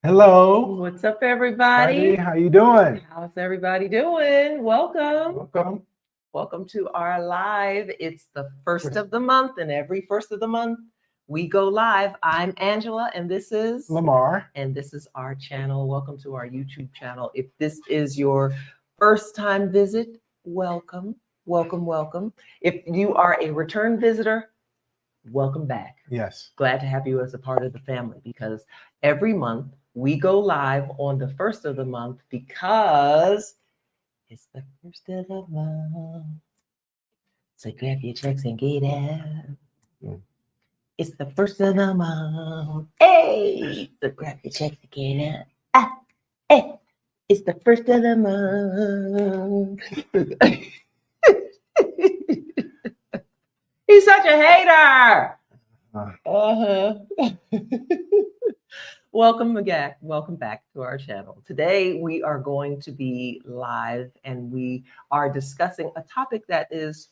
Hello, What's up, buddy. everybody? How you doing? How's everybody doing? Welcome. Welcome. Welcome to our live. It's the first of the month, and every first of the month, we go live. I'm Angela, and Lamar. our channel. Welcome to our YouTube channel. If this is your first time visit, welcome, welcome, welcome. If you are a return visitor, welcome back. Yes. Glad to have you as a part of the family because every month we go live on the first of the month because it's the first of the month. So grab your checks and get out. Mm. It's the first of the month. Hey, so grab your checks and get out. Ah, hey, it's the first of the month. He's such a hater. Uh-huh. Welcome back to our channel. Today we are going to be live and we are discussing a topic that is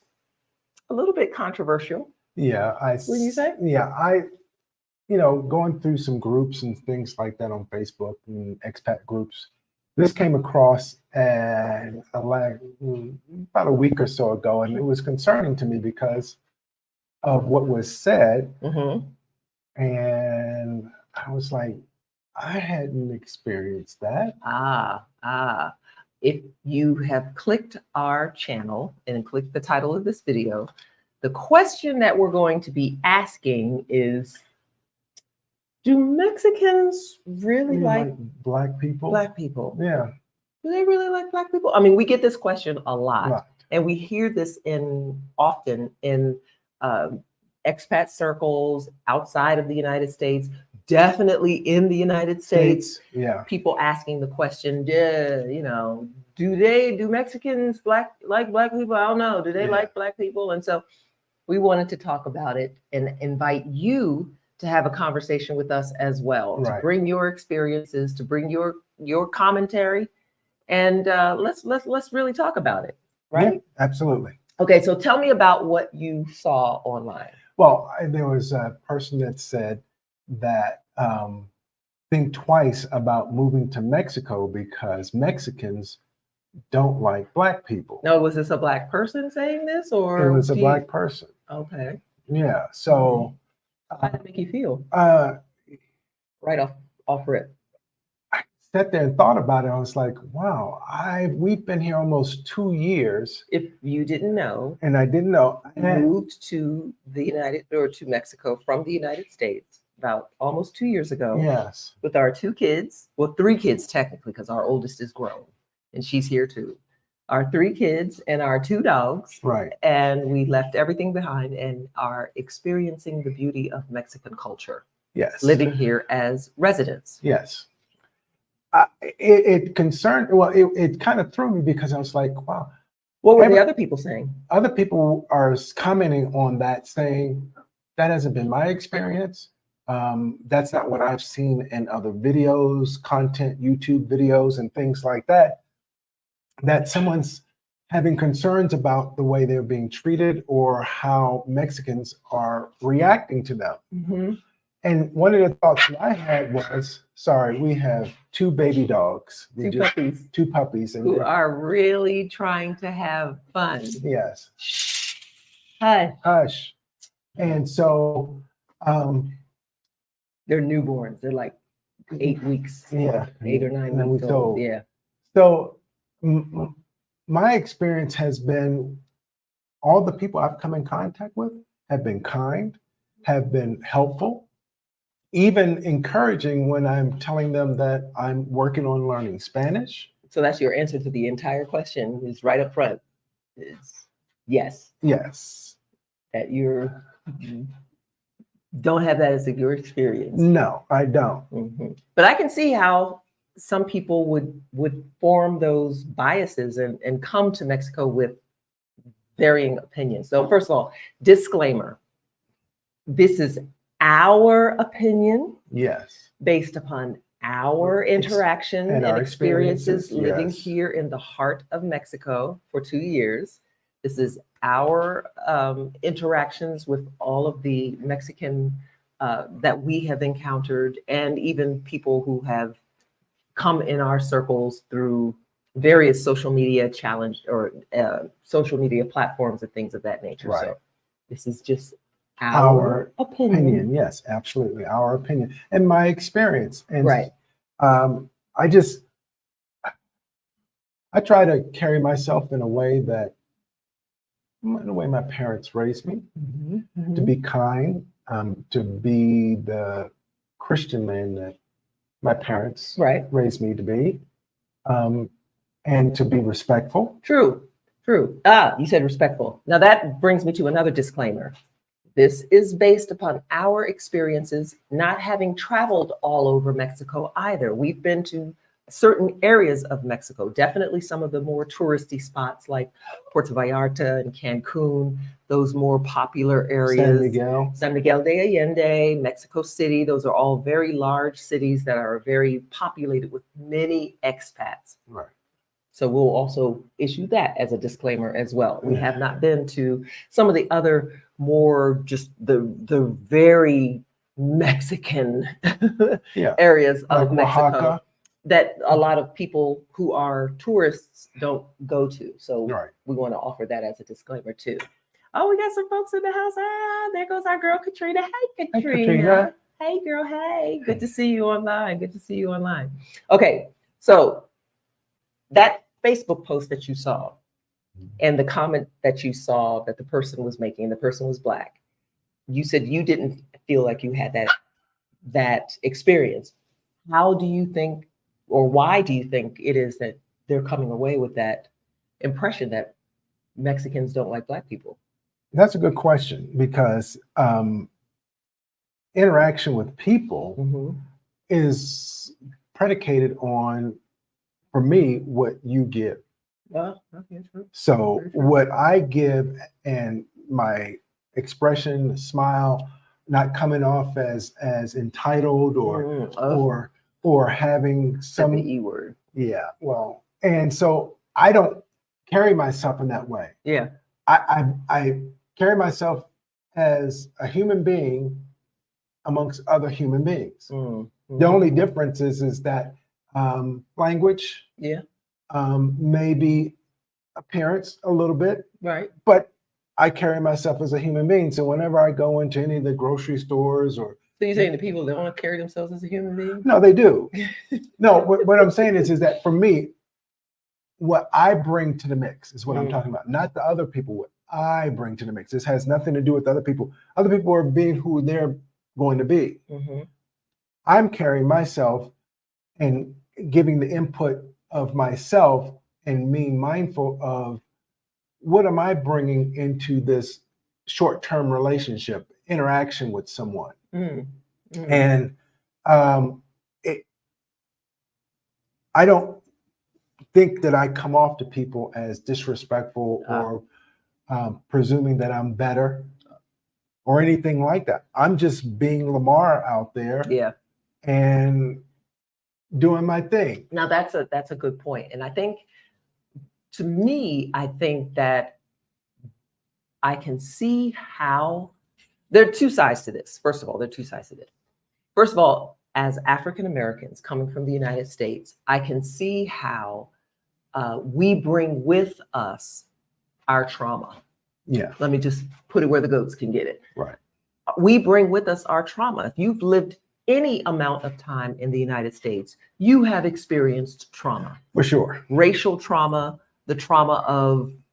a little bit controversial. Yeah, Wouldn't you say? Yeah, going through some groups and things like that on Facebook and expat groups. This came across about a week or so ago, and it was concerning to me because of what was said. Mm-hmm. And I was like, I hadn't experienced that. If you have clicked our channel and clicked the title of this video, the question that we're going to be asking is, do Mexicans really like black people? Black people? Yeah. Do they really like Black people? I mean, we get this question a lot, Right. and we hear this often in expat circles outside of the United States, definitely in the United States. Yeah. People asking the question, do Mexicans like Black people? I don't know. Do they like Black people? And so we wanted to talk about it and invite you to have a conversation with us as well, Right. to bring your experiences, to bring your commentary, and let's really talk about it, right? Yeah, absolutely. Okay, so tell me about what you saw online. Well, there was a person that said that think twice about moving to Mexico because Mexicans don't like Black people. No, was this a Black person saying this, or It was a Black person. Okay. Yeah. So how did it make you feel? Right off rip. I sat there and thought about it. I was like, wow, we've been here almost 2 years. If you didn't know, and I didn't know, I moved to to Mexico from the United States about almost 2 years ago. Yes. With our 2 kids, well, 3 kids technically, because our oldest is grown and she's here too. Our 3 kids and our 2 dogs. Right. And we left everything behind and are experiencing the beauty of Mexican culture. Yes. Living here as residents. Yes. It concerned, well, it kind of threw me because I was like, wow. What were the other people saying? Other people are commenting on that, saying that hasn't been my experience. That's not what I've seen in other videos, content, YouTube videos, and things like that. That someone's having concerns about the way they're being treated or how Mexicans are reacting to them. Mm-hmm. And one of the thoughts that I had was, sorry, we have 2 baby dogs. 2 puppies. And who are really trying to have fun. Yes. Hush. Hush. And so they're newborns. They're like 8 weeks. Yeah. 8 or 9 weeks old. Yeah. So my experience has been all the people I've come in contact with have been kind, have been helpful, even encouraging when I'm telling them that I'm working on learning Spanish. So that's your answer to the entire question is right up front. Is yes. Yes. That you don't have that as your experience. No, I don't. Mm-hmm. But I can see how some people would form those biases and come to Mexico with varying opinions. So first of all, disclaimer, this is our opinion. Yes. Based upon our interaction and experiences living here in the heart of Mexico for 2 years. This is our interactions with all of the Mexican that we have encountered, and even people who have come in our circles through various social media challenge or social media platforms and things of that nature. Right. So this is just Our opinion. opinion. Yes, absolutely. Our opinion and my experience. And Right. I try to carry myself in a way my parents raised me, to be kind, to be the Christian man that my parents Right. raised me to be, and to be respectful. True. True. You said respectful. Now that brings me to another disclaimer. This is based upon our experiences, not having traveled all over Mexico either. We've been to certain areas of Mexico, definitely some of the more touristy spots like Puerto Vallarta and Cancun, those more popular areas. San Miguel de Allende, Mexico City. Those are all very large cities that are very populated with many expats. Right. So we'll also issue that as a disclaimer as well. We have not been to some of the other more just the very Mexican areas of Mexico Oaxaca, that a lot of people who are tourists don't go to. So right. we want to offer that as a disclaimer too. Oh, we got some folks in the house. There goes our girl Katrina. Hey, Katrina. Hey, girl. Hey, good to see you online. Good to see you online. Okay, so that Facebook post that you saw and the comment that you saw that the person was making, the person was Black. You said you didn't feel like you had that experience. How do you think, or why do you think it is that they're coming away with that impression that Mexicans don't like Black people? That's a good question, because interaction with people is predicated on, for me, what you give. Okay, true. So what I give and my expression, smile, not coming off as entitled or having some the E word. Yeah, well, and so I don't carry myself in that way. Yeah. I carry myself as a human being amongst other human beings. The only difference is that language, maybe appearance a little bit, right? But I carry myself as a human being. So whenever I go into any of the grocery stores or So you're saying the people that want to carry themselves as a human being? No, they do. No, what I'm saying is that for me, what I bring to the mix is what I'm talking about, not the other people. What I bring to the mix. This has nothing to do with other people. Other people are being who they're going to be. I'm carrying myself and giving the input of myself and being mindful of what am I bringing into this short-term relationship interaction with someone. And I don't think that I come off to people as disrespectful or presuming that I'm better or anything like that. I'm just being Lamar out there, and doing my thing. Now that's a good point, and I think, to me, I think that I can see how there are two sides to this. First of all, there are two sides to this. First of all, as African Americans coming from the United States, I can see how we bring with us our trauma. Yeah. Let me just put it where the goats can get it. Right. We bring with us our trauma. If you've lived any amount of time in the United States, you have experienced trauma. For sure. Racial trauma, the trauma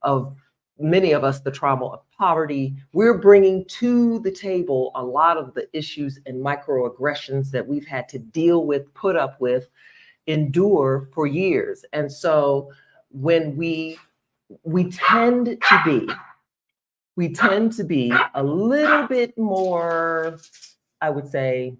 of many of us, the trauma of poverty. We're bringing to the table a lot of the issues and microaggressions that we've had to deal with, put up with, endure for years. And so when we tend to be a little bit more, I would say,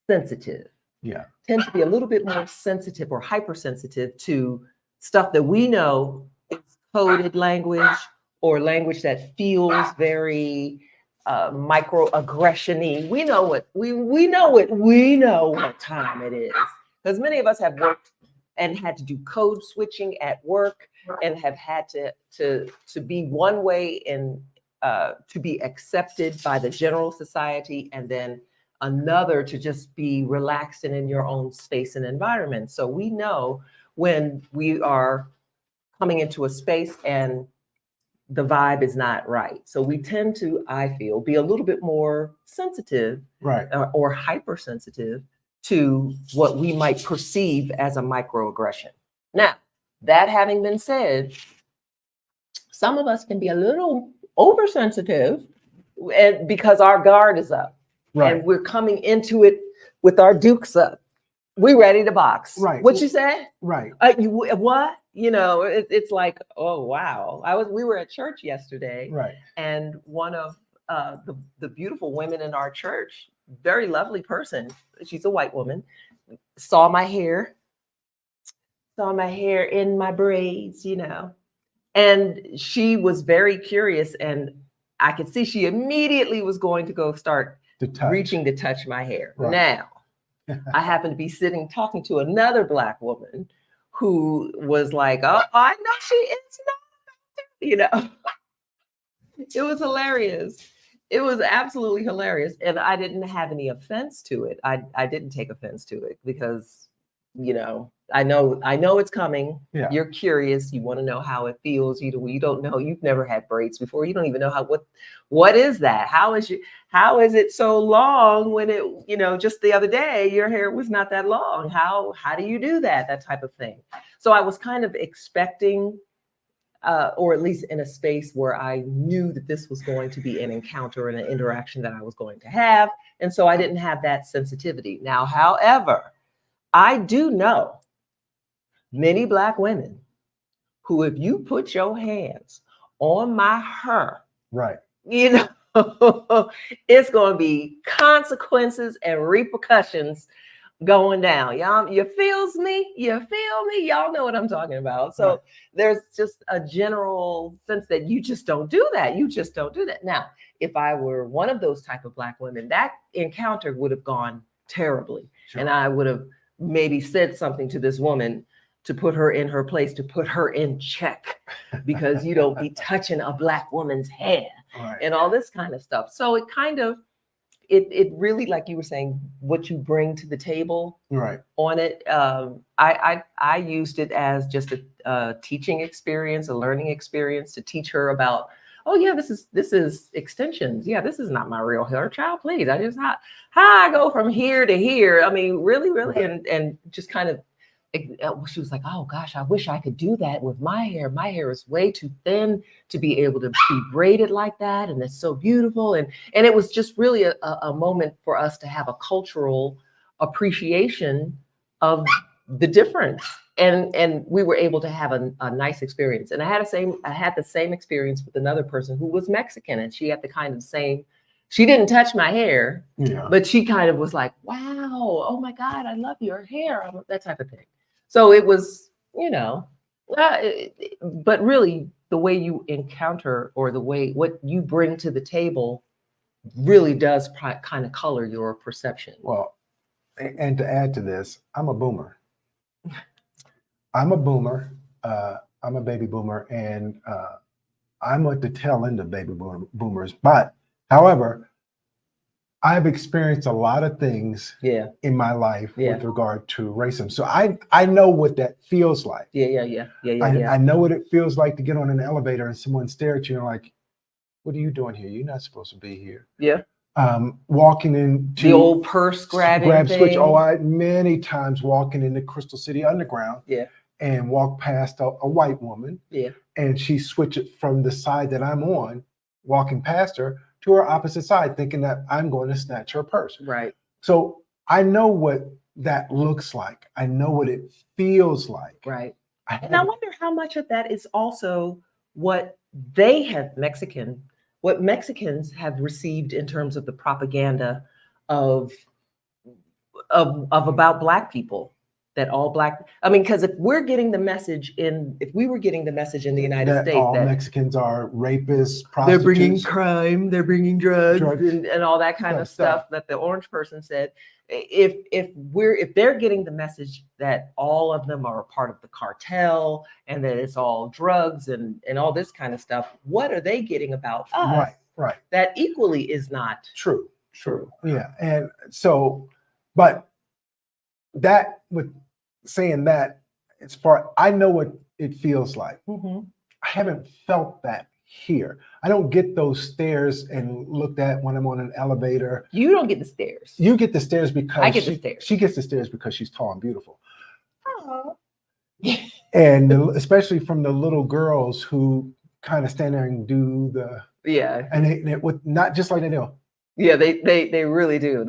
sensitive. Yeah. Tend to be a little bit more sensitive or hypersensitive to stuff that we know is coded language or language that feels very microaggression-y. We know what time it is, because many of us have worked and had to do code switching at work and have had to be one way and to be accepted by the general society, and then another to just be relaxed and in your own space and environment. So we know when we are coming into a space and the vibe is not right. So we tend to, I feel, be a little bit more sensitive Right. or hypersensitive to what we might perceive as a microaggression. Now, that having been said, some of us can be a little oversensitive and because our guard is up Right. and we're coming into it with our dukes up. We ready to box. Right. What you say? Right. You what? You know, it's like, oh wow. We were at church yesterday, Right. and one of the beautiful women in our church, very lovely person, she's a white woman, saw my hair in my braids, you know, and she was very curious, and I could see she immediately was going to go start reaching to touch my hair. Right. Now, I happened to be sitting talking to another Black woman who was like, oh, I know she is not, you know. It was hilarious. It was absolutely hilarious. And I didn't have any offense to it. I didn't take offense to it because, you know, I know it's coming. Yeah. You're curious. You want to know how it feels. You don't know. You've never had braids before. You don't even know what is that? How is it so long when it, you know, just the other day your hair was not that long? How do you do that? That type of thing. So I was kind of expecting, or at least in a space where I knew that this was going to be an encounter and an interaction that I was going to have. And so I didn't have that sensitivity. Now, however, I do know many Black women who, if you put your hands on my hair, right, you know, it's going to be consequences and repercussions going down. Y'all, you feel me? Y'all know what I'm talking about. So right. There's just a general sense that you just don't do that. You just don't do that. Now, if I were one of those type of Black women, that encounter would have gone terribly. Sure. And I would have maybe said something to this woman to put her in her place, to put her in check, because you don't be touching a Black woman's hair, right, and all this kind of stuff. So it kind of, it really, like you were saying, what you bring to the table, right, on it. I used it as just a teaching experience, a learning experience to teach her about, oh yeah, this is extensions. Yeah, this is not my real hair, child. Please, I just how I go from here to here. I mean, really, right. and just kind of. She was like, oh gosh, I wish I could do that with my hair. My hair is way too thin to be able to be braided like that. And it's so beautiful. And it was just really a moment for us to have a cultural appreciation of the difference. And we were able to have a nice experience. And I had the same experience with another person who was Mexican, and she had the kind of same. She didn't touch my hair, yeah, but she kind of was like, wow, oh my God, I love your hair, that type of thing. So it was, you know, but really the way you encounter, or the way what you bring to the table really does kind of color your perception. Well, and to add to this, I'm a boomer. I'm a boomer. I'm a baby boomer, and I'm at the tail end of baby boomers. But however, I've experienced a lot of things, yeah, in my life, yeah, with regard to racism. So I know what that feels like. I know what it feels like to get on an elevator and someone stare at you and like, what are you doing here? You're not supposed to be here. Yeah. Walking into the old purse grab switch. Oh, I many times walking into Crystal City Underground. Yeah. And walk past a white woman. Yeah. And she switches from the side that I'm on, walking past her, to her opposite side, thinking that I'm going to snatch her purse. Right. So I know what that looks like. I know what it feels like. Right. And I wonder how much of that is also what what Mexicans have received in terms of the propaganda of about Black people. That all Black, I mean, because if we were getting the message in the United States all that Mexicans are rapists, prostitutes, they're bringing crime, they're bringing drugs. And all that kind of stuff that the orange person said. If they're getting the message that all of them are a part of the cartel and that it's all drugs and all this kind of stuff, what are they getting about us? Right. That equally is not true. True. Yeah. And so, but that with saying that, it's part, I know what it feels like. Mhm. I haven't felt that here. I don't get those stares and looked at when I'm on an elevator. You don't get the stares. You get the stares because I get the stares. she gets the stares because she's tall and beautiful. Aw. And especially from the little girls who kind of stand there and do the, Yeah. and they with not just like they do, Yeah, they really do.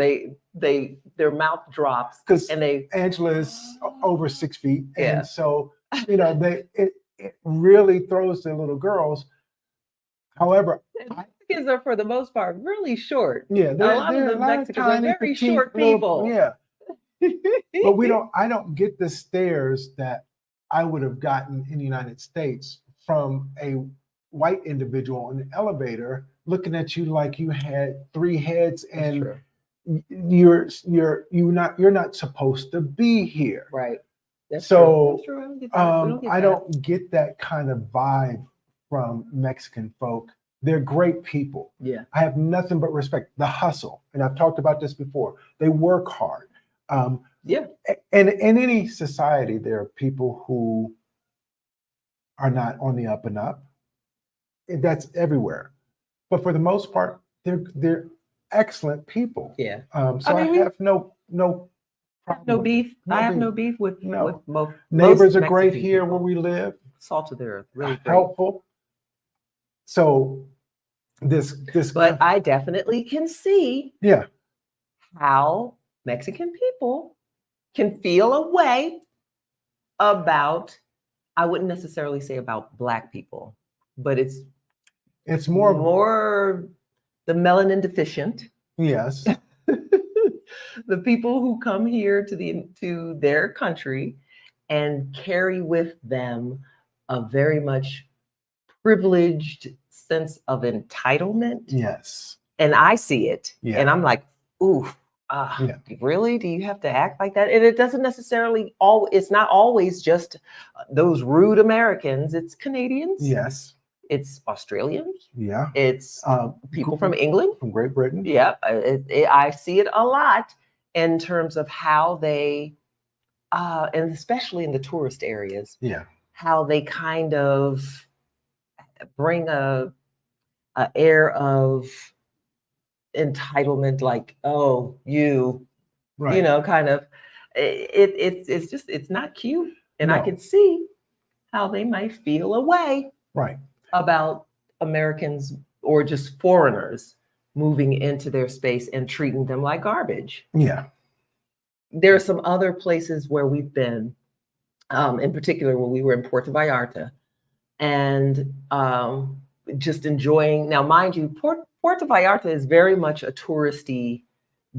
Their mouth drops because and they Angela is over 6 feet, Yeah. and so it really throws the little girls. However, Mexicans are for the most part really short. yeah, A lot of they're the Mexicans are tiny, very petite short little- people. yeah, but I don't get the stares that I would have gotten in the United States from a white individual in the elevator looking at you like you had 3 heads That's and true. you're not supposed to be here. Right. That's So, true. That's true. I don't get that. We don't get I that. don't get that kind of vibe from Mexican folk. They're great people. Yeah. I have nothing but respect. The hustle, and I've talked about this before. They work hard. Yeah. And in any society, there are people who are not on the up and up. That's everywhere. But for the most part, they're excellent people. Yeah. So I, mean, we- have no problem. No with beef. it. No I have beef. no beef with No. with most Neighbors are most great Mexican here people. where we live. Salt of the earth, really great. Helpful. So this But I definitely can see yeah, how Mexican people can feel a way about, I wouldn't necessarily say about Black people, but it's it's more more the melanin deficient, yes, the people who come here to their country and carry with them a very much privileged sense of entitlement. yes, And I see it, Yeah. and I'm like, ooh, Yeah. really? Do you have to act like that? And it doesn't necessarily it's not always just those rude Americans. It's Canadians. yes, It's Australians. yeah. It's people from England. from Great Britain. Yeah, I see it a lot in terms of how they, and especially in the tourist areas, Yeah, how they kind of bring a air of entitlement, like, oh, you right. kind of, it's just, it's not cute. And I No. can see how they might feel a way Right. about Americans or just foreigners moving into their space and treating them like garbage. Yeah. There are some other places where we've been, in particular when we were in Puerto Vallarta, and just enjoying. Now, mind you, Puerto Vallarta is very much a touristy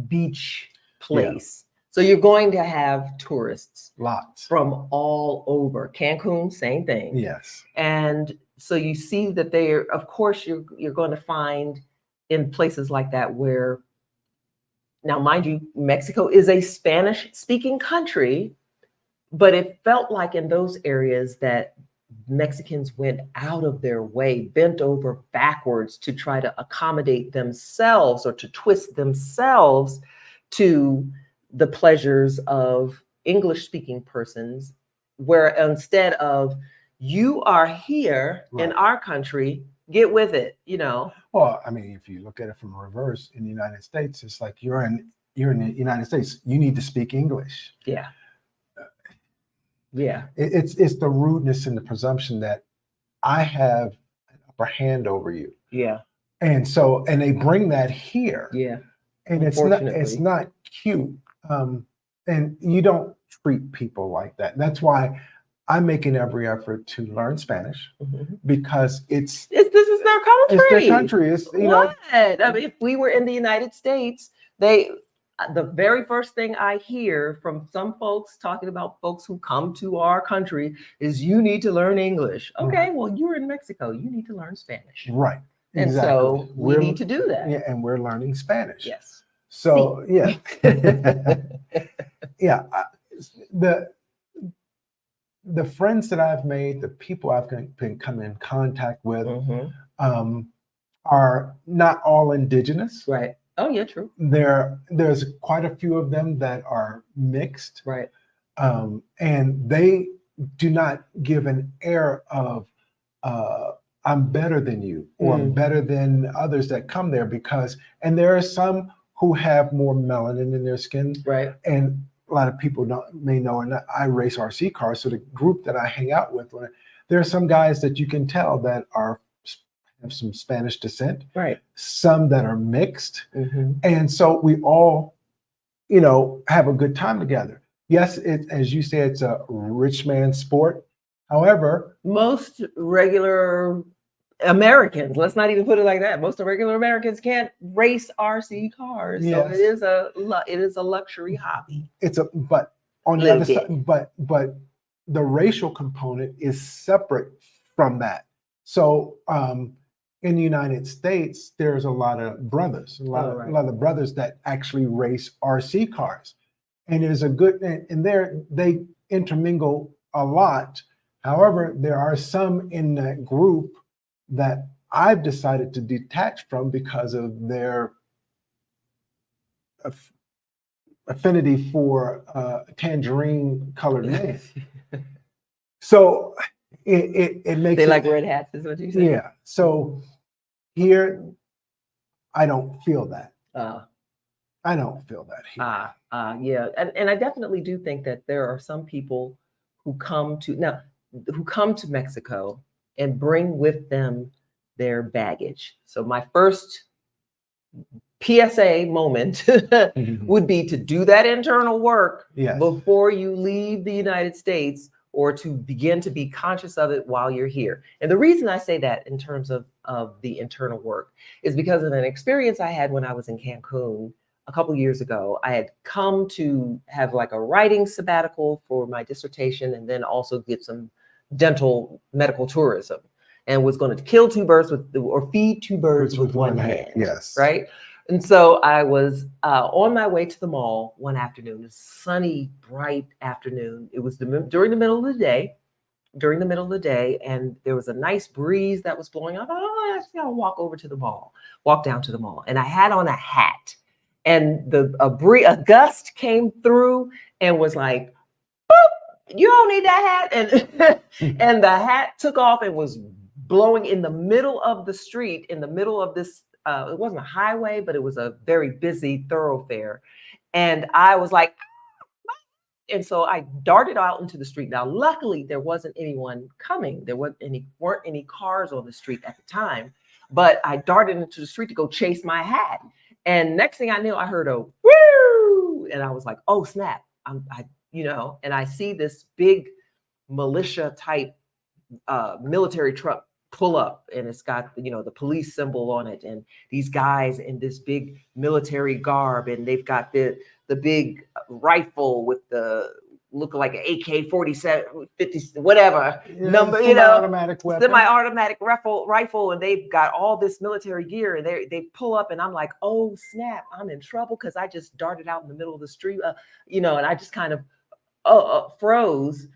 beach place. So you're going to have tourists Lots. from all over. Cancun, same thing. Yes. And so you see that they're, of course, you're going to find in places like that where, now mind you, Mexico is a Spanish-speaking country, but it felt like in those areas that Mexicans went out of their way, bent over backwards to try to accommodate themselves or to twist themselves to the pleasures of English-speaking persons, where instead of, you are here in Right. our country, get with it, Well, I mean, if you look at it from reverse in the United States, it's like you're in the United States. You need to speak English. Yeah. Yeah. It's the rudeness and the presumption that I have an upper hand over you, Yeah. and they bring that here, Yeah. and it's Unfortunately. not cute. And you don't treat people like that. That's why I'm making every effort to learn Spanish, Mhm. because this This is their country. it's their country. It's What? I mean, if we were in the United States, the very first thing I hear from some folks talking about folks who come to our country is, you need to learn English. Okay, well, you're in Mexico. You need to learn Spanish. right. And Exactly. so we need to do that. Yeah, and we're learning Spanish. Yes. So yeah, yeah. The friends that I've made, the people I've been come in contact with, Mhm. are not all indigenous. Right. Oh, yeah, true. There's quite a few of them that are mixed, Right. and they do not give an air of I'm better than you or Mm. better than others that come there, because and there are some who have more melanin in their skin, Right. and a lot of people may know, and I race RC cars, so the group that I hang out with, there are some guys that you can tell that have some Spanish descent, Right. some that are mixed, Hmm. and so we all, have a good time together. Yes, as you say, it's a rich man's sport. However, Most regular Americans, let's not even put it like that. Most regular Americans can't race RC cars, so yes, it is a luxury hobby. but on the Little other bit. side, but the racial component is separate from that. So in the United States, there's a lot of brothers, Oh, right. a lot of brothers that actually race RC cars, and there's a good and they intermingle a lot. However, there are some in that group that I've decided to detach from because of their affinity for tangerine colored men. So it makes They it, like red hats, is what you say? yeah. So here, I don't feel that. Uh, I don't feel that here. yeah. And I definitely do think that there are some people who who come to Mexico and bring with them their baggage. So my first PSA moment would be to do that internal work Yes. before you leave the United States, or to begin to be conscious of it while you're here. And the reason I say that in terms of the internal work is because of an experience I had when I was in Cancun a couple years ago. I had come to have like a writing sabbatical for my dissertation, and then also get some dental medical tourism, and was going to kill two birds or feed two birds with one hand. Yes. Right. And so I was on my way to the mall one afternoon, a sunny, bright afternoon. It was during the middle of the day, and there was a nice breeze that was blowing. I thought, oh, actually, I'll walk down to the mall. And I had on a hat, and a gust came through and was like, boop, you don't need that hat. And the hat took off and was blowing in the middle of the street, in the middle of this. It wasn't a highway, but it was a very busy thoroughfare. And I was like, and so I darted out into the street. Now, luckily, there wasn't anyone coming. There weren't any cars on the street at the time. But I darted into the street to go chase my hat. And next thing I knew, I heard a woo, and I was like, oh snap! And I see this big militia type military truck pull up, and it's got the police symbol on it, and these guys in this big military garb, and they've got the big rifle with the look like an AK-47, 50, whatever number, semi-automatic weapon. Semi-automatic rifle, and they've got all this military gear, and they pull up, and I'm like, oh snap, I'm in trouble, because I just darted out in the middle of the street, and I just kind of froze.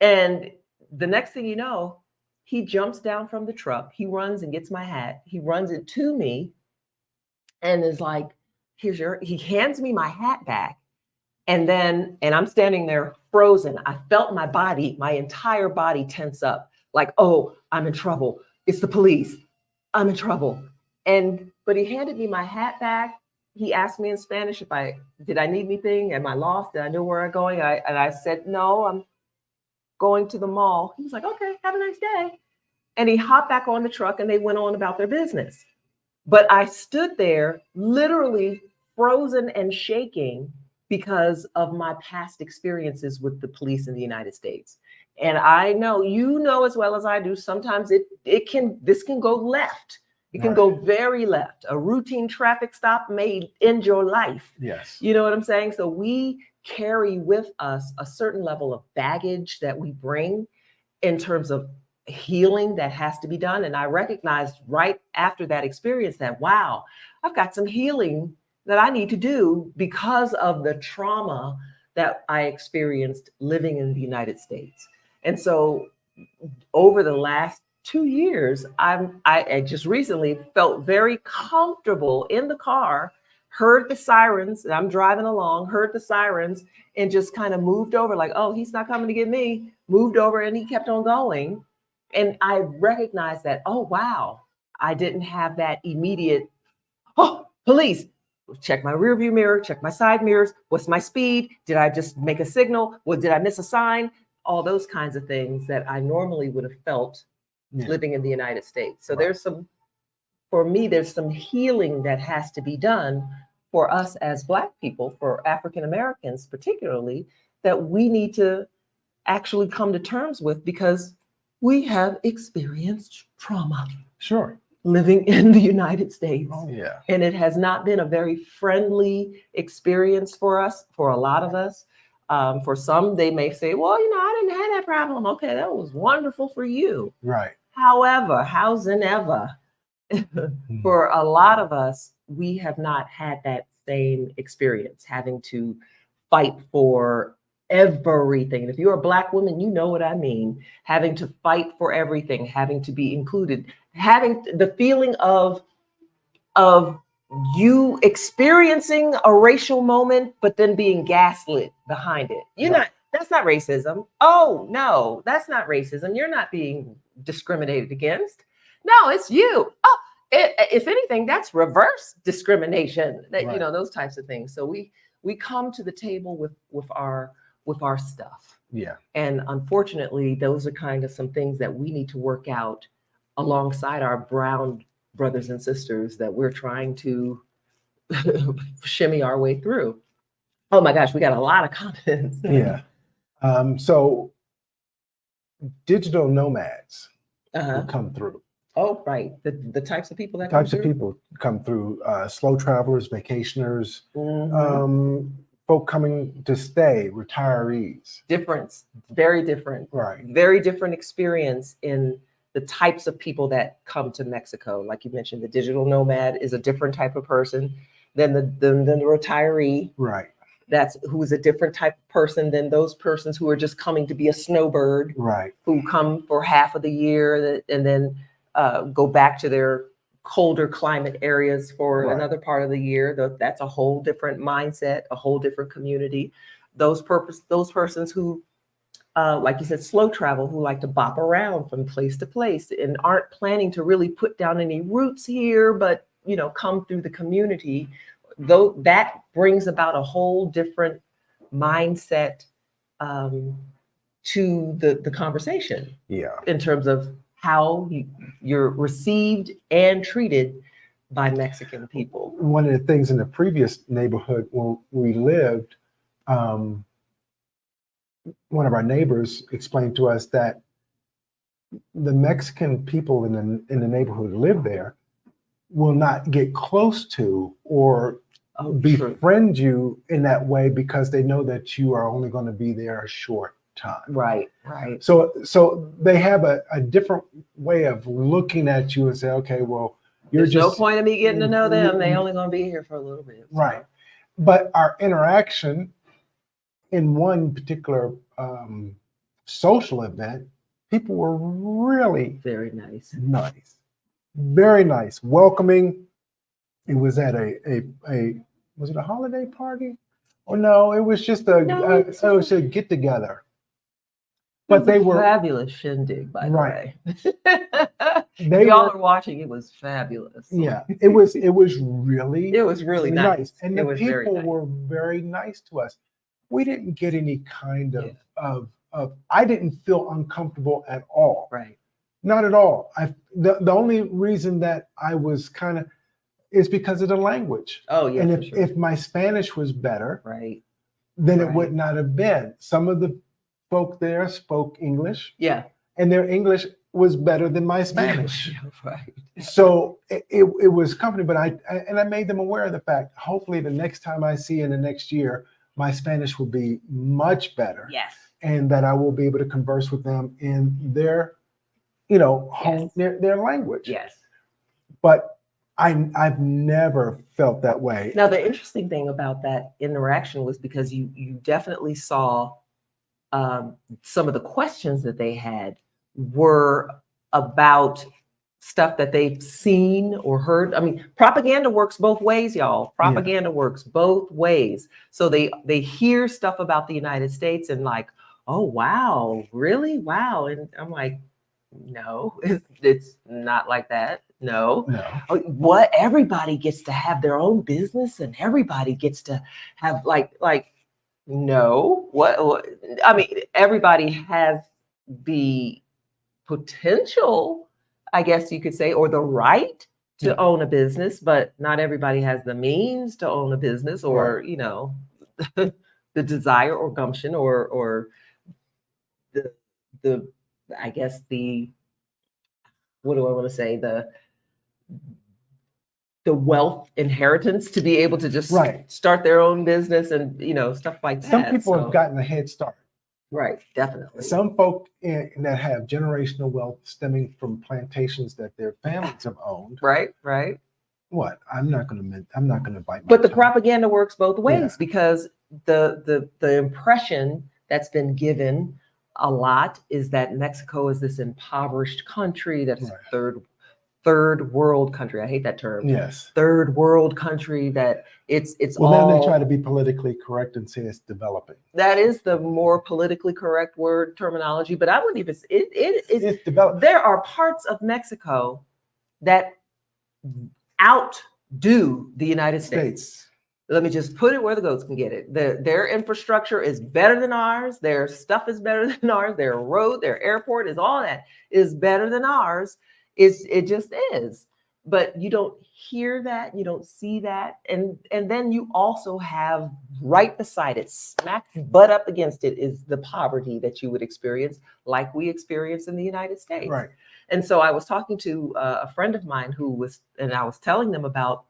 And the next thing you know, he jumps down from the truck. He runs and gets my hat. He runs it to me and is like, he hands me my hat back. And I'm standing there frozen. I felt my entire body tense up, like, oh, I'm in trouble. It's the police. I'm in trouble. But he handed me my hat back. He asked me in Spanish did I need anything? Am I lost? Did I know where I'm going? And I said, no, I'm going to the mall. He was like, okay, have a nice day. And he hopped back on the truck, and they went on about their business. But I stood there literally frozen and shaking because of my past experiences with the police in the United States. And I know, as well as I do, sometimes this can go left. It can go very left. A routine traffic stop may end your life. Yes. You know what I'm saying? So we carry with us a certain level of baggage that we bring in terms of healing that has to be done. And I recognized right after that experience that, wow, I've got some healing that I need to do because of the trauma that I experienced living in the United States. And so over the last 2 years, I just recently felt very comfortable in the car heard the sirens, and I'm driving along, heard the sirens, and just kind of moved over, like, oh, he's not coming to get me. Moved over, and he kept on going. And I recognized that, oh, wow, I didn't have that immediate, oh, police. Check my rear view mirror, check my side mirrors. What's my speed? Did I just make a signal? What, did I miss a sign? All those kinds of things that I normally would have felt living in the United States. So there's some, for me, there's some healing that has to be done for us as Black people, for African Americans particularly, that we need to actually come to terms with, because we have experienced trauma. Sure. Living in the United States. Oh, yeah. And it has not been a very friendly experience for us, for a lot of us. For some, they may say, well, you know, I didn't have that problem. Okay, that was wonderful for you. Right. However, howsoever, for a lot of us, we have not had that same experience, having to fight for everything. And if you're a Black woman, you know what I mean. Having to fight for everything, having to be included, having the feeling of you experiencing a racial moment, but then being gaslit behind it. You're not, that's not racism. Oh, no, that's not racism. You're not being discriminated against. No, it's you. Oh, if anything, that's reverse discrimination. That, you know, those types of things. So we come to the table with our stuff. Yeah. And unfortunately, those are kind of some things that we need to work out alongside our brown brothers and sisters that we're trying to shimmy our way through. Oh my gosh, we got a lot of comments. Yeah. So digital nomads will come through. Oh, right. The types of people that Types of people come through. Slow travelers, vacationers, folk coming to stay, retirees. Difference, very different. Right. Very different experience in the types of people that come to Mexico. Like you mentioned, the digital nomad is a different type of person than the retiree. Right. That's who's a different type of person than those persons who are just coming to be a snowbird. Right. Who come for half of the year and then go back to their colder climate areas for another part of the year. That's a whole different mindset, a whole different community. Those persons who, like you said, slow travel, who like to bop around from place to place and aren't planning to really put down any roots here, but, you know, come through the community, though that brings about a whole different mindset to the conversation. Yeah. In terms of how you're received and treated by Mexican people. One of the things in the previous neighborhood where we lived, one of our neighbors explained to us that the Mexican people in the neighborhood who live there will not get close to or befriend you in that way because they know that you are only going to be there a short time. Right, right. So they have a different way of looking at you and say, okay, well, there's no point of me getting to know them. They only going to be here for a little bit. So. Right. But our interaction in one particular social event, people were really very nice, very nice, welcoming. It was at was it a holiday party? Oh no, it was just it was a get together. But they were fabulous shindig, by the way. Y'all are watching. It was fabulous. Yeah, it was really nice. And the people were very nice to us. We didn't get any kind of I didn't feel uncomfortable at all. Right. Not at all. The only reason that I was kind of is because of the language. Oh yeah. And if my Spanish was better, right, then it would not have been. Some of the folk there spoke English. Yeah. And their English was better than my Spanish. Yeah, right. So it was comforting, but I made them aware of the fact, hopefully the next time I see in the next year, my Spanish will be much better. Yes. And that I will be able to converse with them in their, home, their language. Yes. But I've never felt that way. Now, the interesting thing about that interaction was because you definitely saw some of the questions that they had were about stuff that they've seen or heard. I mean, propaganda works both ways, y'all. Propaganda works both ways. So they hear stuff about the United States and like, oh wow, really? Wow. And I'm like, no, it's not like that. No. No. What, everybody gets to have their own business and everybody gets to have like no. What I mean, everybody has the potential, I guess you could say, or the right to Yeah. own a business, but not everybody has the means to own a business, or Right. you know, the desire or gumption, or the I guess the, what do I want to say, the wealth inheritance to be able to just Right. start their own business and you know, stuff like that. Some people So, have gotten a head start. right, definitely. Some folk that have generational wealth stemming from plantations that their families have owned. Right, right. What? I'm not going to bite my But the tongue. propaganda works both ways, Yeah. because the impression that's been given a lot is that Mexico is this impoverished country that's Right. third world country. I hate that term. Yes. Third world country, that it's Well, all, then they try to be politically correct and say it's developing. that is the more politically correct word terminology, but I wouldn't even, It's developing. there are parts of Mexico that outdo the United States. Let me just put it where the goats can get it. Their infrastructure is better than ours. Their stuff is better than ours. Their road, their airport is, all that is better than ours. It just is. But you don't hear that, you don't see that. And then you also have right beside it, smack butt up against it, is the poverty that you would experience like we experience in the United States. Right. And so I was talking to a friend of mine and I was telling them about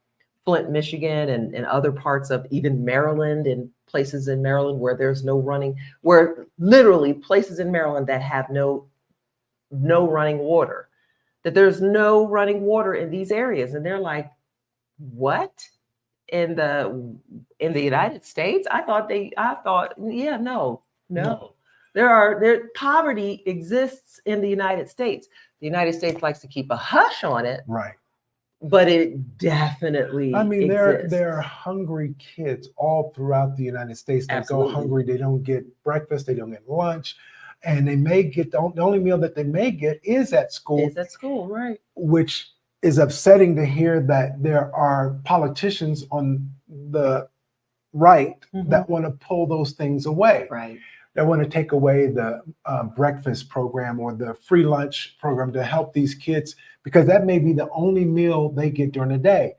Flint, Michigan, and other parts of even Maryland, and places in Maryland where there's no running, where literally places in Maryland that have no running water, that there's no running water in these areas. And they're like, what? In the United States? I thought, yeah, no. Poverty exists in the United States. The United States likes to keep a hush on it. Right. But it definitely exists. there are hungry kids all throughout the United States that Absolutely. go hungry. They don't get breakfast, they don't get lunch, and they may get the only meal that they may get is at school. Is at school, right? Which is upsetting to hear that there are politicians on the right that want to pull those things away. Right. They want to take away the breakfast program or the free lunch program to help these kids, because that may be the only meal they get during the day.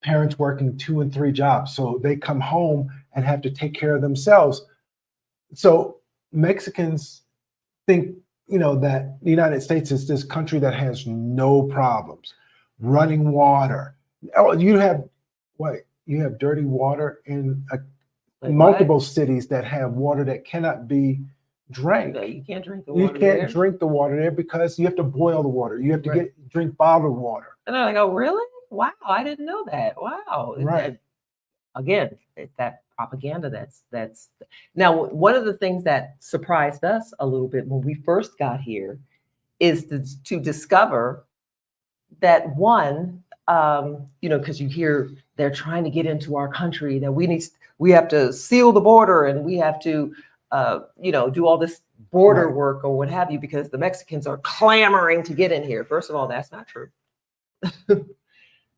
Parents working 2 and 3 jobs, so they come home and have to take care of themselves. So Mexicans think, that the United States is this country that has no problems. Running water. Oh, you have dirty water in multiple cities that have water that cannot be drank. No, you can't drink the water. You can't drink the water there because you have to boil the water. You have to drink bottled water. And they're like, oh, really? Wow, I didn't know that. Wow. Right. Again, it's that propaganda that's now, one of the things that surprised us a little bit when we first got here is to discover that one, because you hear they're trying to get into our country, that we have to seal the border, and we have to do all this border work or what have you, because the Mexicans are clamoring to get in here. First of all, that's not true.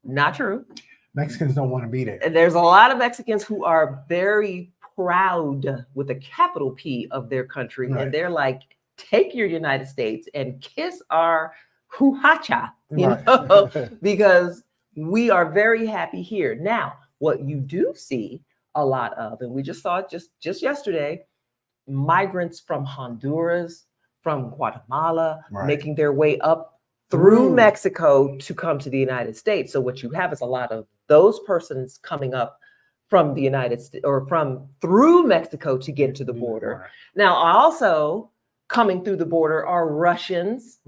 Not true. Mexicans don't want to be there. And there's a lot of Mexicans who are very proud, with a capital P, of their country. Right. And they're like, take your United States and kiss our huacha, know, because we are very happy here. Now, what you do see a lot of, and we just saw it just yesterday, migrants from Honduras, from Guatemala, making their way up through Mexico to come to the United States. So what you have is a lot of those persons coming up from the United States, or through Mexico to get to the border. Now, also coming through the border are Russians,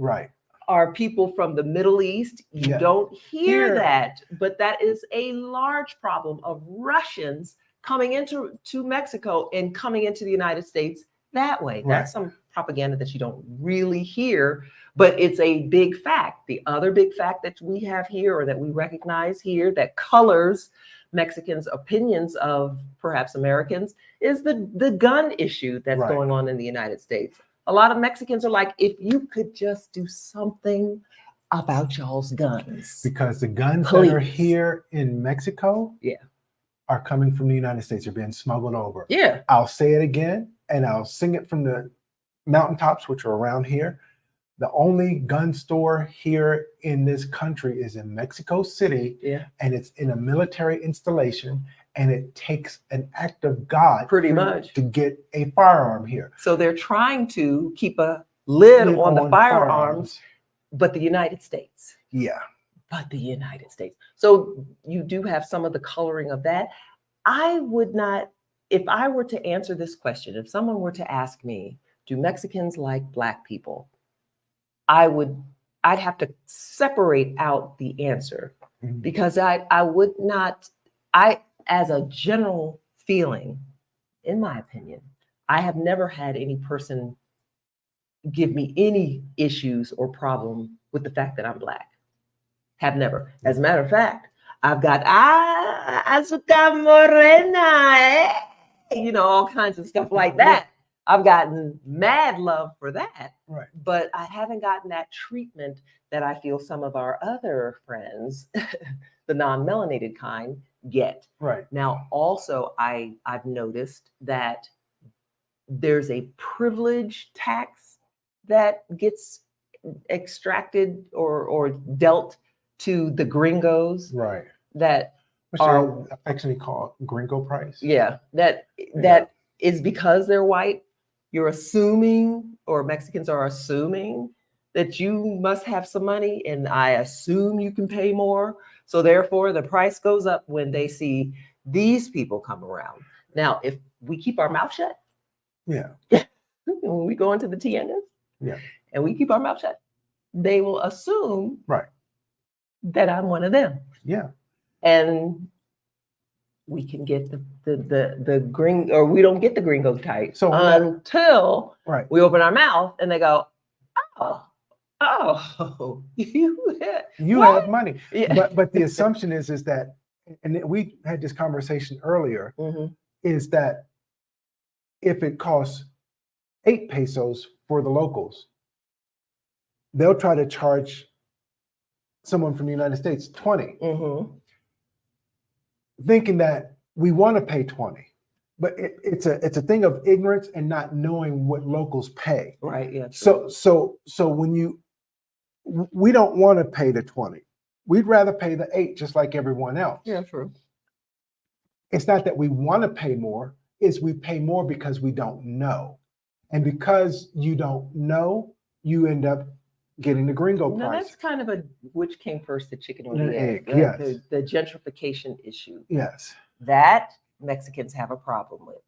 are people from the Middle East. You don't hear that, but that is a large problem of Russians coming into Mexico and coming into the United States that way. That's some propaganda that you don't really hear But it's a big fact. The other big fact that we have here, or that we recognize here, that colors Mexicans' opinions of perhaps Americans, is the gun issue that's Right. going on in the United States. A lot of Mexicans are like, if you could just do something about y'all's guns. Because the guns that are Please. here in Mexico, Yeah. are coming from the United States. They're being smuggled over. Yeah. I'll say it again, and I'll sing it from the mountaintops, which are around here. The only gun store here in this country is in Mexico City, Yeah. and it's in a military installation, and it takes an act of God Pretty much. to get a firearm here. So they're trying to keep a lid Lid on the on firearms, but the United States. Yeah. But the United States. So you do have some of the coloring of that. I would not, if I were to answer this question, if someone were to ask me, do Mexicans like Black people? I'd have to separate out the answer, Mhm. because I would not, as a general feeling, in my opinion, I have never had any person give me any issues or problem with the fact that I'm Black. Have never. As a matter of fact, I've got azúcar morena, all kinds of stuff like that. I've gotten mad love for that, Right. but I haven't gotten that treatment that I feel some of our other friends, the non-melanated kind, get. Right. Now, also, I've noticed that there's a privilege tax that gets extracted or dealt to the gringos Right. that Which are they affectionately call gringo price. that is because they're white. You're assuming, or Mexicans are assuming, that you must have some money, and I assume you can pay more. So therefore, the price goes up when they see these people come around. Now, if we keep our mouth shut, Yeah. when we go into the tiendas, Yeah. and we keep our mouth shut, they will assume Right. that I'm one of them. Yeah. And we can get the gring, or we don't get the gringo type So until Right. we open our mouth and they go, oh, you You have money. Yeah. But the assumption is that, and we had this conversation earlier, Mhm. is that if it costs 8 pesos for the locals, they'll try to charge someone from the United States 20, Mhm. thinking that we want to pay 20. But it's a thing of ignorance and not knowing what locals pay. Right. Yeah. true. So when we don't want to pay the 20. We'd rather pay the 8 just like everyone else. Yeah. True. It's not that we want to pay more, it's we pay more because we don't know. And because you don't know, you end up getting the gringo Now price. that's kind of a which came first, the chicken or The the egg? egg, yes. The gentrification issue. Yes. That Mexicans have a problem with.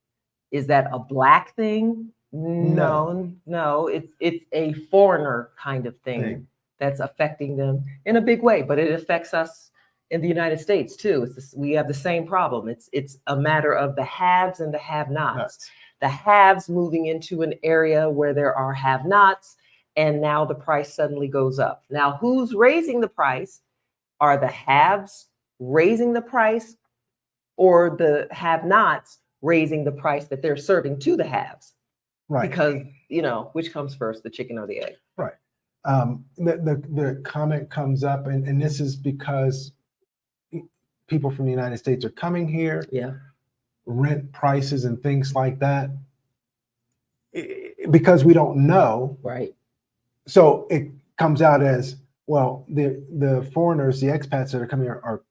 Is that a Black thing? No. It's a foreigner kind of thing that's affecting them in a big way, but it affects us in the United States too. We have the same problem. It's a matter of the haves and the have-nots. Nuts. The haves moving into an area where there are have-nots, and now the price suddenly goes up. Now, who's raising the price? Are the haves raising the price, or the have-nots raising the price that they're serving to the haves? Right. Because, which comes first, the chicken or the egg? Right. The comment comes up, and this is because people from the United States are coming here, Yeah. rent prices and things like that, because we don't know. Right. So it comes out as, well, the foreigners, the expats that are coming here are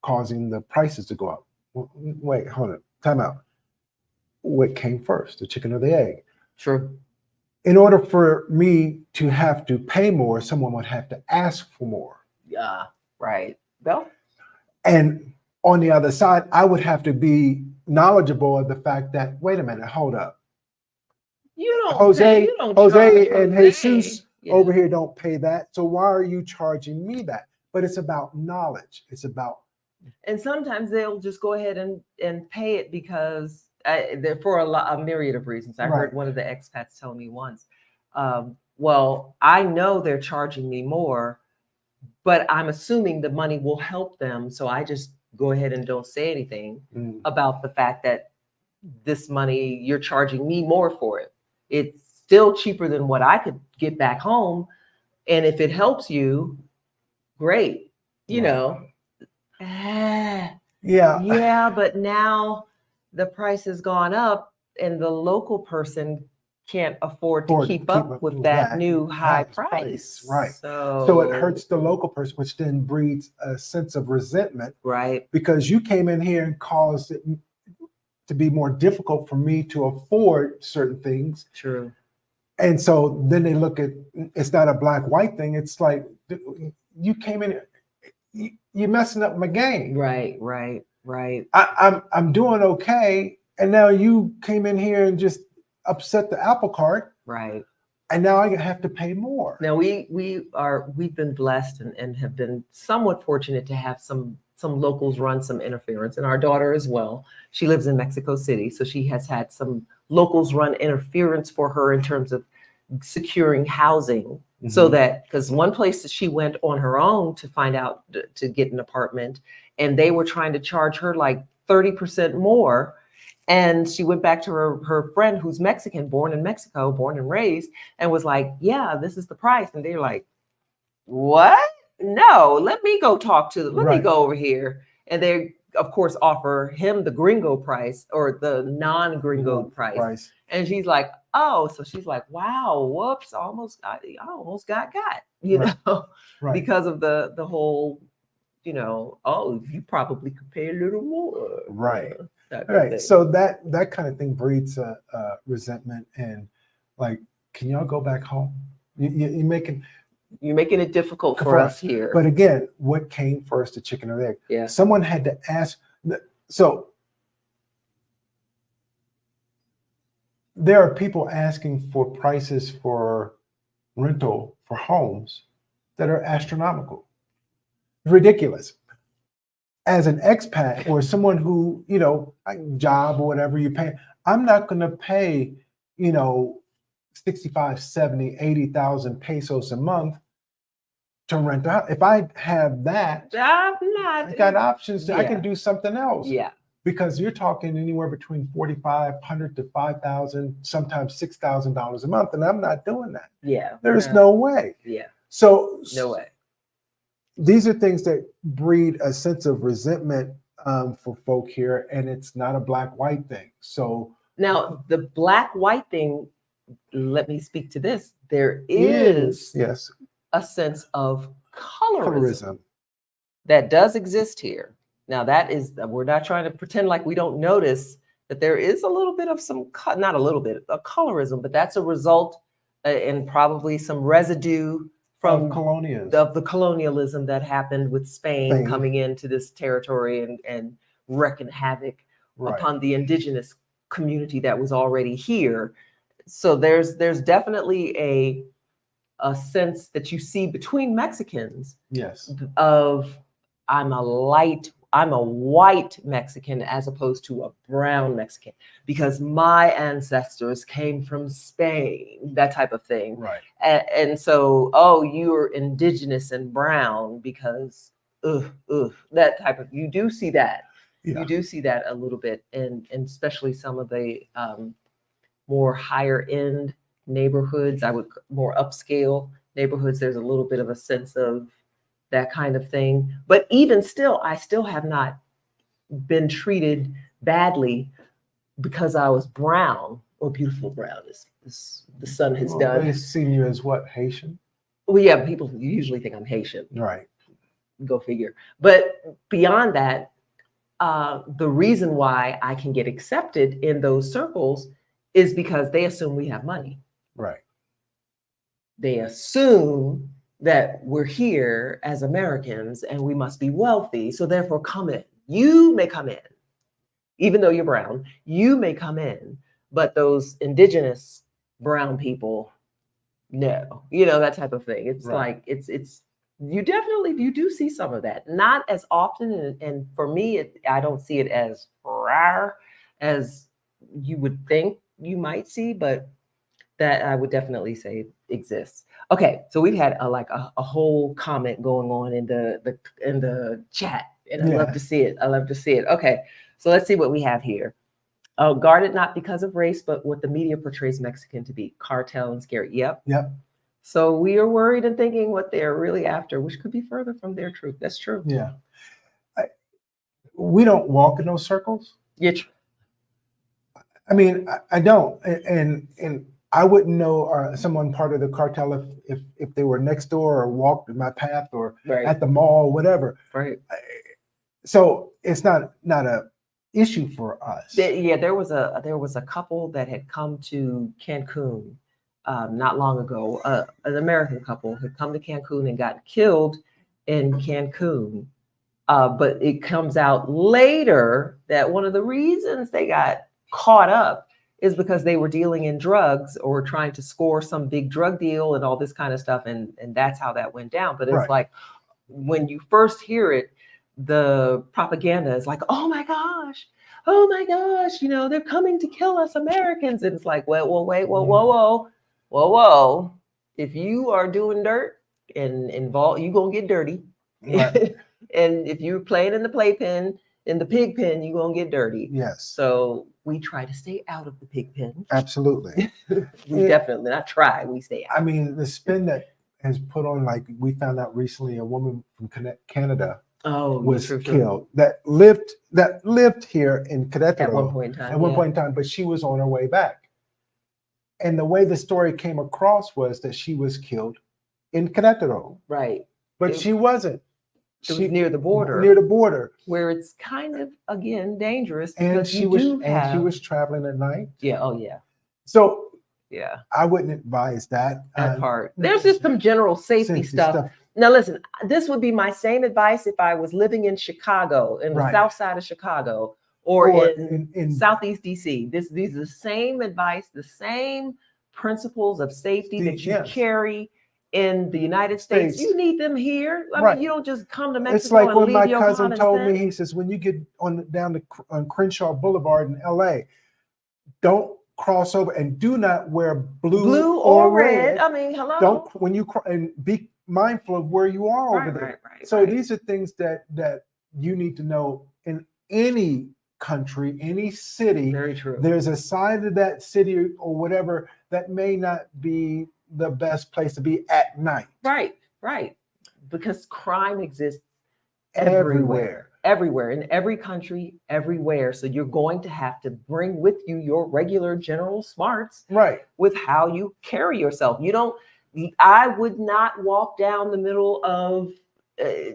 causing the prices to go up. Wait, hold on, time out. What came first, the chicken or the egg? True. In order for me to have to pay more, someone would have to ask for more. Yeah. Right. Bill? And on the other side, I would have to be knowledgeable of the fact that, wait a minute, hold up. You don't Jose charge and Jose. Jesus Yeah. over here don't pay that. So why are you charging me that? But it's about knowledge. It's about, And sometimes they'll just go ahead and pay it because they're for a myriad of reasons. I heard Right. one of the expats tell me once, well, I know they're charging me more, but I'm assuming the money will help them. So I just go ahead and don't say anything Mm. about the fact that this money, you're charging me more for it. It's still cheaper than what I could get back home. And if it helps you, great. You Right. know, ah, Yeah. yeah, but now the price has gone up and the local person can't afford to keep up with that new high price. Right. So, So it hurts the local person, which then breeds a sense of resentment right. because you came in here and caused it to be more difficult for me to afford certain things. True. And so then they look at, it's not a black white thing. It's like, you came in, you're messing up my game. Right. I'm doing okay. And now you came in here and just upset the apple cart. Right. And now I have to pay more. Now we've been blessed and have been somewhat fortunate to have some locals run some interference, and our daughter as well. She lives in Mexico City, so she has had some locals run interference for her in terms of securing housing. So that, because one place that she went on her own to find out to get an apartment, and they were trying to charge her like 30% more. And she went back to her friend who's Mexican, born in Mexico, born and raised, and was like, yeah, this is the price. And they're like, what? No, let me go let me go over here. And they, of course, offer him the gringo price or the non-gringo price. And she's like, oh, so she's like, wow, whoops, I almost got, you know, because of the whole, you know, oh, you probably could pay a little more. Right. Right. So that kind of thing breeds resentment and like, can y'all go back home? You're making it difficult for us here. But again, what came first, the chicken or the egg? Yeah. Someone had to ask. So there are people asking for prices for rental for homes that are astronomical, ridiculous. As an expat or someone who, you know, job or whatever you pay, I'm not going to pay, you know, 65, 70, 80,000 pesos a month to rent out. If I have that, I got options. I can do something else. Yeah. Because you're talking anywhere between $4,500 to $5,000, sometimes $6,000 a month, and I'm not doing that. Yeah. There's no way. Yeah. So no way. These are things that breed a sense of resentment for folk here, and it's not a black-white thing. So now the black-white thing, let me speak to this. There is a sense of colorism that does exist here. Now that is, we're not trying to pretend like we don't notice that there is a little bit of some, not a little bit of colorism, but that's a result and probably some residue from the colonialism that happened with Spain coming into this territory and wreaking havoc upon the indigenous community that was already here. So there's definitely a sense that you see between Mexicans of I'm a white Mexican as opposed to a brown Mexican because my ancestors came from Spain, that type of thing. Right. And so, oh, you're indigenous and brown because, that type of, you do see that. Yeah. You do see that a little bit, and especially some of the more higher end neighborhoods, more upscale neighborhoods, there's a little bit of a sense of that kind of thing. But even still, I still have not been treated badly because I was brown or beautiful brown, as the sun has done. They see you as what, Haitian? Well, yeah, people usually think I'm Haitian. Right. Go figure. But beyond that, the reason why I can get accepted in those circles is because they assume we have money. Right. They assume that we're here as Americans and we must be wealthy. So therefore come in. You may come in, even though you're brown, you may come in, but those indigenous brown people, no, that type of thing. It's like, you do see some of that. Not as often. And for me, I don't see it as rare as you would think you might see, but that I would definitely say exists. Okay, so we've had a whole comment going on in the chat, and I love Yeah. to see it. I love to see it. Okay, so let's see what we have here. Oh, guarded not because of race, but what the media portrays Mexican to be: cartel and scary. Yep. Yep. So we are worried and thinking what they're really after, which could be further from their truth. That's true. Yeah. We don't walk in those circles. Yeah. I mean, I don't, and I wouldn't know someone part of the cartel if they were next door or walked in my path or Right. at the mall, whatever. Right. So it's not a issue for us. Yeah, there was a couple that had come to Cancun not long ago. An American couple had come to Cancun and got killed in Cancun. But it comes out later that one of the reasons they got caught up is because they were dealing in drugs or trying to score some big drug deal and all this kind of stuff. And that's how that went down. But it's Right. like, when you first hear it, the propaganda is like, oh my gosh, they're coming to kill us Americans. And it's like, well, wait, whoa. If you are doing dirt and involved, you're going to get dirty. Right. And if you're playing in the playpen, in the pig pen, you're going to get dirty. Yes. So we try to stay out of the pig pen. Absolutely. We definitely not try. We stay out. I mean, the spin that has put on, like we found out recently, a woman from Canada was true. killed that lived here in Querétaro At one point in time. At one point in time, but she was on her way back. And the way the story came across was that she was killed in Querétaro, Right. but she wasn't. It was near the border. Near the border, where it's kind of, again, dangerous. and because she you was do have- she was traveling at night. Yeah. Oh yeah. So Yeah. I wouldn't advise that. That part. There's just some general safety stuff. Now, listen, this would be my same advice if I was living in Chicago, in the Right. south side of Chicago, or in Southeast DC. These are the same advice, the same principles of safety that you Yes. carry in the United States. States. You need them here. I Right. mean, you don't just come to Mexico It's like and when leave my your cousin common told me, sense. he says, when you get on Crenshaw Boulevard in LA, don't cross over and do not wear blue or red. I mean, hello. Don't and be mindful of where you are over there. Right. So these are things that you need to know in any country, any city. Very true. There's a side of that city or whatever that may not be the best place to be at night. Right. Because crime exists Everywhere. in every country, everywhere. So you're going to have to bring with you your regular general smarts Right. with how you carry yourself. I would not walk down the middle of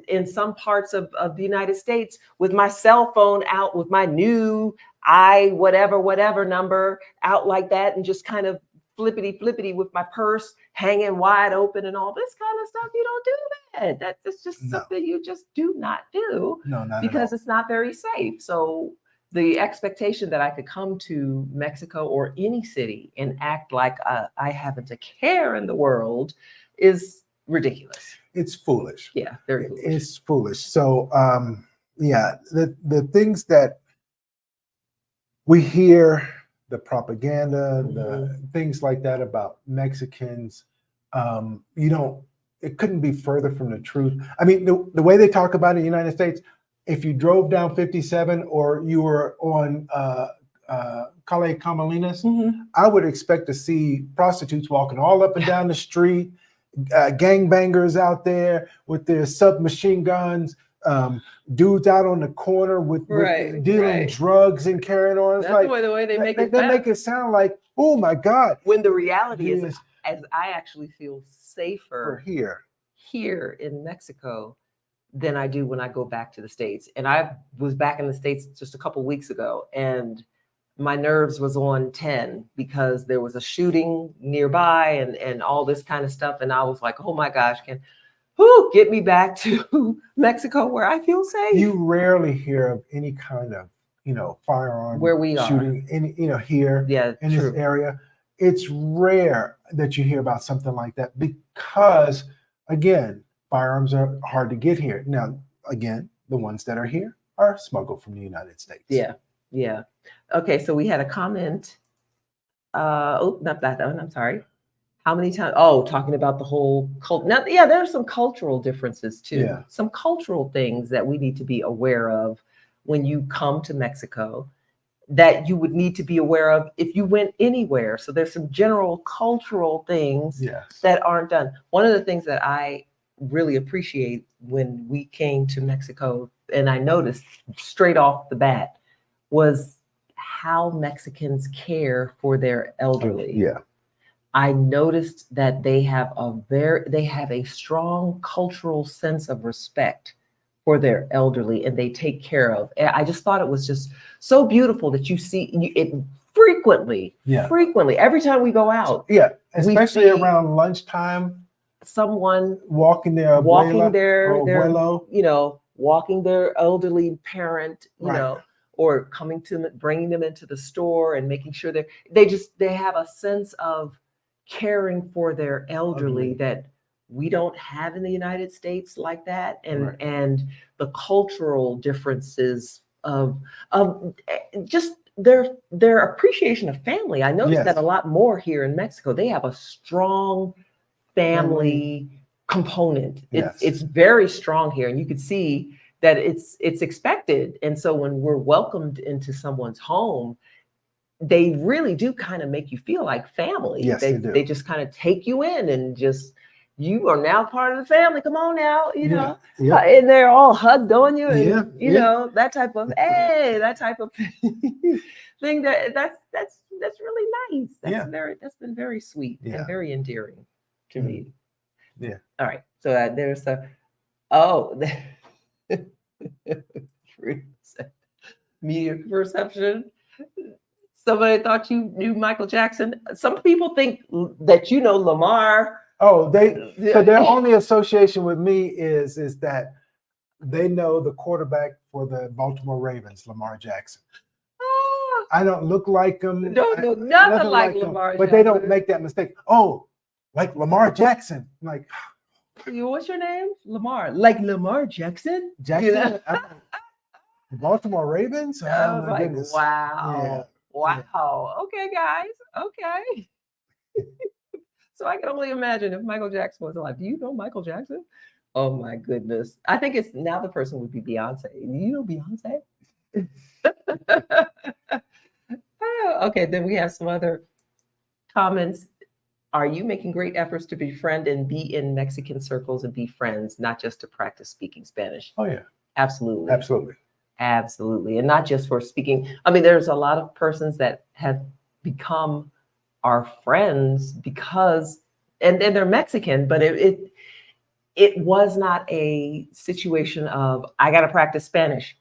in some parts of the United States with my cell phone out, with my new whatever number out like that, and just kind of flippity with my purse hanging wide open and all this kind of stuff. You don't do that. That's just something you just do not do. No, not because at all. it's not very safe. So the expectation that I could come to Mexico or any city and act like I haven't a care in the world is ridiculous. It's foolish. Yeah, very foolish. It's foolish. So the things that we hear, the propaganda, the things like that about Mexicans, it couldn't be further from the truth. I mean, the way they talk about it in the United States, if you drove down 57 or you were on Calle Camalinas, I would expect to see prostitutes walking all up and down the street, gangbangers out there with their submachine guns, dudes out on the corner with dealing drugs and carrying on. It's That's like, the way they make it. They make it sound like, oh my God. When the reality is, as I actually feel safer here in Mexico than I do when I go back to the States. And I was back in the States just a couple of weeks ago, and my nerves was on 10 because there was a shooting nearby and all this kind of stuff. And I was like, oh my gosh, get me back to Mexico where I feel safe. You rarely hear of any kind of, firearm where we shooting here in this area. It's rare that you hear about something like that because, again, firearms are hard to get here. Now, again, the ones that are here are smuggled from the United States. Yeah. Okay, so we had a comment. Not that one. I'm sorry. How many times? Oh, talking about the whole cult. Now, yeah, there's some cultural differences too. Yeah. Some cultural things that we need to be aware of when you come to Mexico that you would need to be aware of if you went anywhere. So there's some general cultural things Yes. that aren't done. One of the things that I really appreciate when we came to Mexico, and I noticed straight off the bat, was how Mexicans care for their elderly. Yeah. I noticed that they have a strong cultural sense of respect for their elderly, and they take care of. And I just thought it was just so beautiful that you see it frequently. Yeah. Frequently, every time we go out, Yeah. We Especially see- around lunchtime, someone walking their walking abuela their or abuelo. walking their elderly parent, Right. or bringing them into the store and making sure they have a sense of caring for their elderly Elderly. that we don't have in the United States like that, and Right. and the cultural differences of just their appreciation of family. I noticed Yes. that a lot more here in Mexico. They have a strong family component. Yes. It's very strong here, and you could see that it's expected. And so when we're welcomed into someone's home, they really do kind of make you feel like family. Yes, they do. They just kind of take you in and just, you are now part of the family. Come on now, Yeah. and they're all hugged on you, and Yeah, you yeah. know that type of that type of thing. That's really nice. That's been very sweet Yeah. and very endearing to me. Yeah. All right. So there's media perception. Somebody thought you knew Michael Jackson. Some people think that you know Lamar. Oh, so their only association with me is that they know the quarterback for the Baltimore Ravens, Lamar Jackson. Ah, I don't look like him. don't know nothing like him, Lamar but they don't Jackson. make that mistake. Oh, like Lamar Jackson. I'm like, What's your name? Lamar. Like Lamar Jackson? Jackson? You know? The Baltimore Ravens? Oh, I was my like, goodness. wow. Yeah. Wow. Okay, guys. Okay. So I can only imagine if Michael Jackson was alive. Do you know Michael Jackson? Oh my goodness. I think it's now the person would be Beyonce. Do you know Beyonce? Okay, then we have some other comments. Are you making great efforts to befriend and be in Mexican circles and be friends, not just to practice speaking Spanish? Oh, yeah. Absolutely. Absolutely. Absolutely. And not just for speaking. I mean, there's a lot of persons that have become our friends because, and they're Mexican, but it was not a situation of, I got to practice Spanish.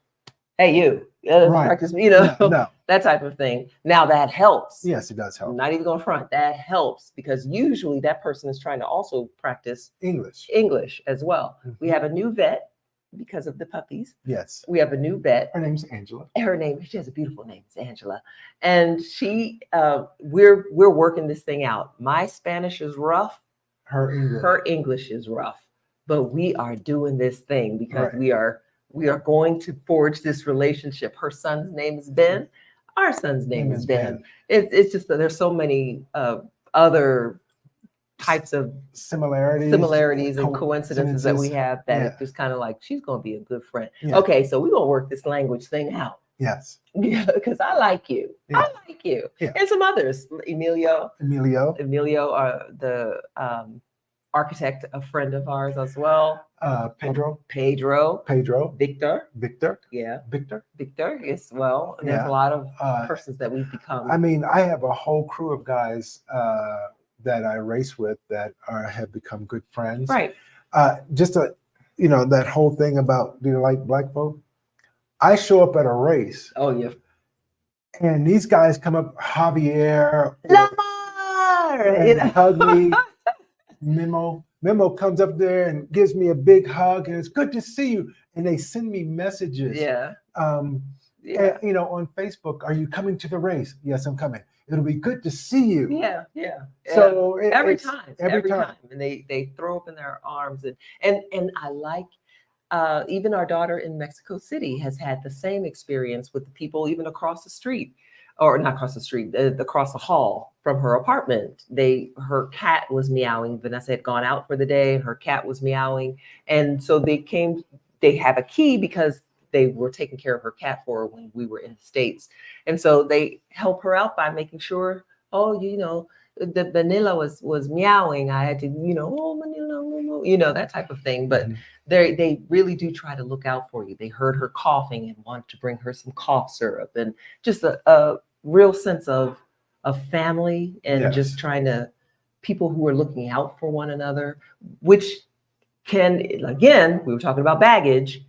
Hey, you Right. practice, No. that type of thing. Now that helps. Yes, it does help. I'm not even going front. That helps because usually that person is trying to also practice English as well. Mhm. We have a new vet because of the puppies. Yes. We have a new vet. Her name's Angela. She has a beautiful name. It's Angela. And we're working this thing out. My Spanish is rough. Her English. Her English is rough. But we are doing this thing because Right. we are going to forge this relationship. Her son's name is Ben. Our son's name is Ben. It's just that there's so many other types of similarities and coincidences that we have that it's just kind of like, she's going to be a good friend. Yeah. Okay, so we're going to work this language thing out. Yes. Yeah, because I like you. Yeah. I like you. Yeah. And some others. Emilio, the architect, a friend of ours as well. Pedro. Victor. Yeah. Victor. Yes. Well, there's Yeah. a lot of persons that we've become. I mean, I have a whole crew of guys that I race with that have become good friends. Right. Just that whole thing about, do you like black folk? I show up at a race. Oh, yeah. And these guys come up, Javier, Lamar! and hug me. Memo comes up there and gives me a big hug, and it's good to see you. And they send me messages. Yeah. On Facebook, are you coming to the race? Yes, I'm coming. It'll be good to see you. Yeah. So every time. And they throw up in their arms and I like even our daughter in Mexico City has had the same experience with the people even across the street, or not across the street, across the hall from her apartment. Her cat was meowing. Vanessa had gone out for the day, and her cat was meowing, and so they have a key because they were taking care of her cat for her when we were in the States. And so they help her out by making sure, oh, the Manila was meowing. I had to, oh, Manila, that type of thing. But Mhm. they really do try to look out for you. They heard her coughing and wanted to bring her some cough syrup, and just a real sense of family, and Yes. just people who are looking out for one another, which can, again, we were talking about baggage.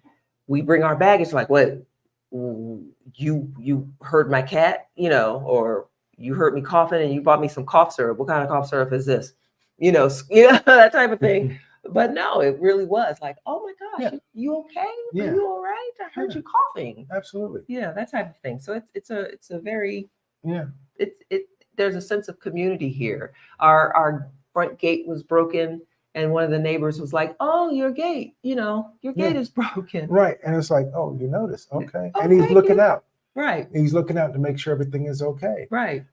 We bring our baggage like, what, you heard my cat, or you heard me coughing and you bought me some cough syrup. What kind of cough syrup is this? That type of thing. But no, it really was like, oh my gosh, Yeah. you okay? Yeah. Are you all right? I heard you coughing. Absolutely. Yeah, that type of thing. So it's a very, Yeah. there's a sense of community here. Our front gate was broken, and one of the neighbors was like, oh, your gate, your gate is broken. Right. And it's like, oh, you noticed. Okay. Oh, And he's thank looking you. out. Right. He's looking out to make sure everything is okay. Right.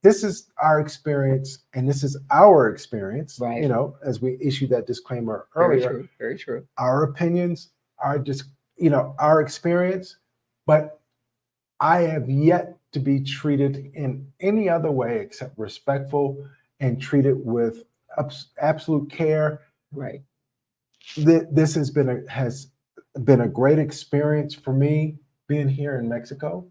This is our experience, and this is our experience. Right. As we issued that disclaimer Very earlier. true. Very true. Our opinions are just, our experience, but I have yet to be treated in any other way except respectful and treated with absolute care. Right. This has been a great experience for me being here in Mexico.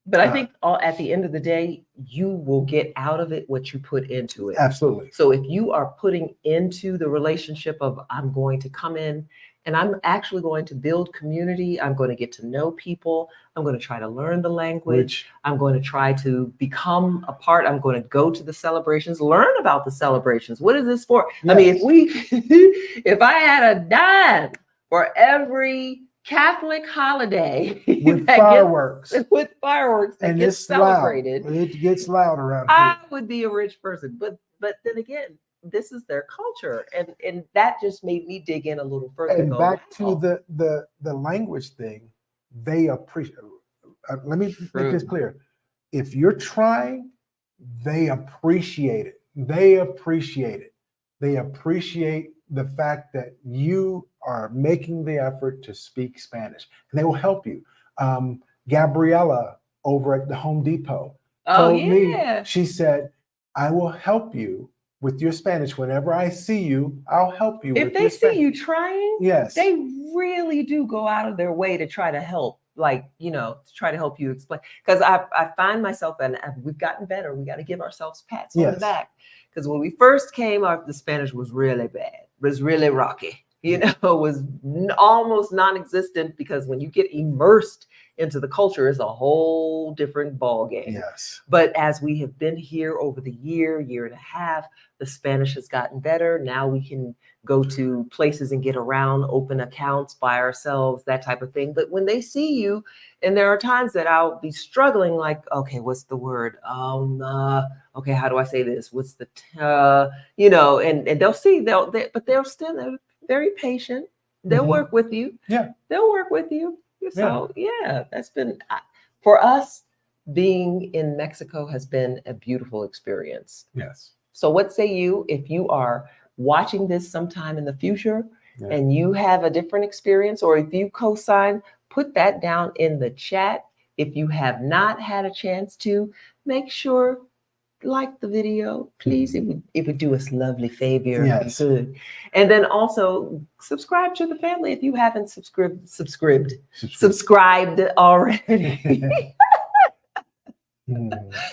But I think at the end of the day, you will get out of it what you put into it. Absolutely. So if you are putting into the relationship of, I'm going to come in and I'm actually going to build community, I'm going to get to know people, I'm going to try to learn the language, I'm going to try to become a part, I'm going to go to the celebrations, learn about the celebrations. What is this for? Yes. I mean, if I had a dime for every Catholic holiday with fireworks, that gets celebrated, it gets loud around here. I would be a rich person. But then again, this is their culture, and that just made me dig in a little further. And back to the language thing, they appreciate. Let me make this clear: if you're trying, they appreciate it. They appreciate it. They appreciate the fact that you are making the effort to speak Spanish, and they will help you. Gabriella over at the Home Depot told me, she said, I will help you with your Spanish. Whenever I see you, I'll help you. If they see you trying, yes, they really do go out of their way to try to help. To try to help you explain. Because I find myself, and we've gotten better. We got to give ourselves pats on the back. Because when we first came, the Spanish was really bad. It was really rocky. It was almost non-existent, because when you get immersed into the culture, it's a whole different ball game. Yes. But as we have been here over the year and a half, the Spanish has gotten better. Now we can go to places and get around, open accounts by ourselves, that type of thing. But when they see you, and there are times that I'll be struggling, like, okay, what's the word? Okay, how do I say this? What's the, and they'll see, but they're still very patient. They'll work with you. Yeah. They'll work with you. So that's been, for us, being in Mexico has been a beautiful experience. Yes. So what say you, if you are watching this sometime in the future and you have a different experience, or if you co-sign, put that down in the chat. If you have not had a chance to, make sure, like the video, please. It would do us a lovely favor. Yes. And then also subscribe to the family if you haven't subscribed already.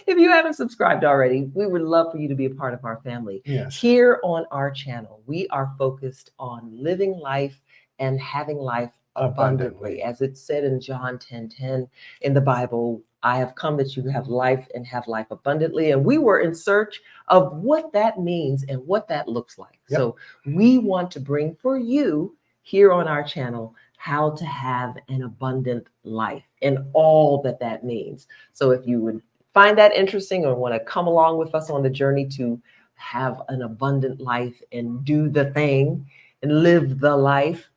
If you haven't subscribed already, we would love for you to be a part of our family. Yes. Here on our channel, we are focused on living life and having life abundantly. As it said in John 10:10 in the Bible, I have come that you have life and have life abundantly. And we were in search of what that means and what that looks like. Yep. So we want to bring for you here on our channel how to have an abundant life and all that means. So if you would find that interesting or want to come along with us on the journey to have an abundant life and do the thing and live the life,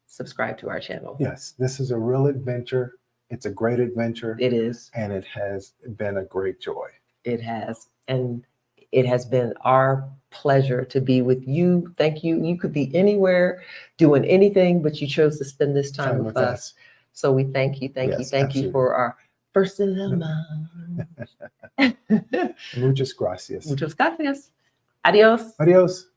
subscribe to our channel. Yes, this is a real adventure. It's a great adventure. It is. And it has been a great joy. It has. And it has been our pleasure to be with you. Thank you. You could be anywhere doing anything, but you chose to spend this time with us. So we thank you, thank you, Yes, thank you absolutely. for our first of the month. Muchas gracias. Muchas gracias. Adios. Adios.